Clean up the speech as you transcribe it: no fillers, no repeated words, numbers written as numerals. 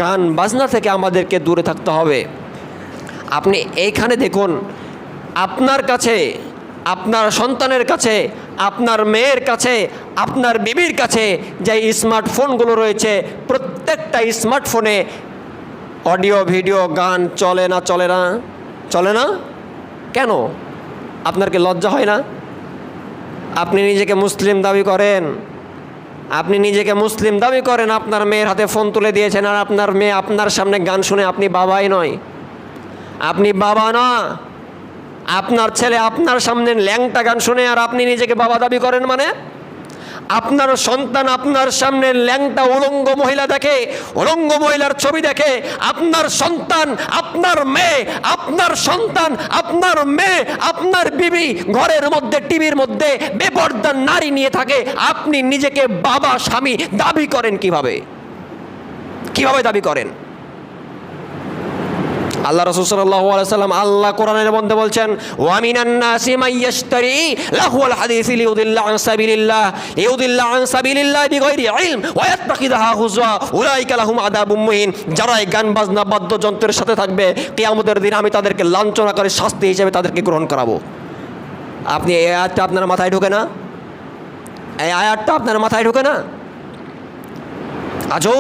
গান বাজনা থেকে আমাদেরকে দূরে থাকতে হবে। আপনি এইখানে দেখুন, আপনার কাছে, আপনার সন্তানের কাছে, আপনার মেয়ের কাছে, আপনার বিবির কাছে যে স্মার্টফোনগুলো রয়েছে, প্রত্যেকটা স্মার্টফোনে অডিও ভিডিও গান চলে না? চলে না? চলে না কেন? আপনার কি লজ্জা হয় না? আপনি নিজেকে মুসলিম দাবি করেন, আপনি নিজেকে মুসলিম দাবি করেন, আপনার মেয়ের হাতে ফোন তুলে দিয়েছেন, আর আপনার মেয়ে আপনার সামনে গান শুনে আপনি বাবাই নয়, আপনি বাবা না। আপনার ছেলে আপনার সামনে ল্যাংটা গান শুনে আর আপনি নিজেকে বাবা দাবি করেন মানে? আপনার সন্তান আপনার সামনে ল্যাংটা উলঙ্গ মহিলা দেখে, উলঙ্গ মহিলার ছবি দেখে, আপনার সন্তান, আপনার মেয়ে, আপনার সন্তান, আপনার মেয়ে, আপনার বিবি ঘরের মধ্যে টিভির মধ্যে বেপরদার নারী নিয়ে থাকে, আপনি নিজেকে বাবা স্বামী দাবি করেন কিভাবে? কিভাবে দাবি করেন? আল্লাহ রাসূল সাল্লাল্লাহু আলাইহি ওয়াসাল্লাম আল্লাহ কোরআনের মধ্যে বলছেন, ওয়া মিনান নাসি মাইয়াশতারি লাহওয়াল হাদিসি লিউদিল্লা আন সাবিলিল্লাহ বিগাইরি ইলম ওয়া ইয়াত্তাখিযুহা হুজওয়া উলাইকা লাহুম আযাবুম মুহিন। যারা এই গান বাজনা বাদ্যযন্ত্রের সাথে থাকবে, কিয়ামতের দিন আমি তাদেরকে লাঞ্ছনা করে শাস্তি হিসেবে তাদেরকে গ্রহণ করাবো। আপনি এই আয়াতটা আপনার মাথায় ঢোকে না? এই আয়াতটা আপনার মাথায় ঢোকে না? আজও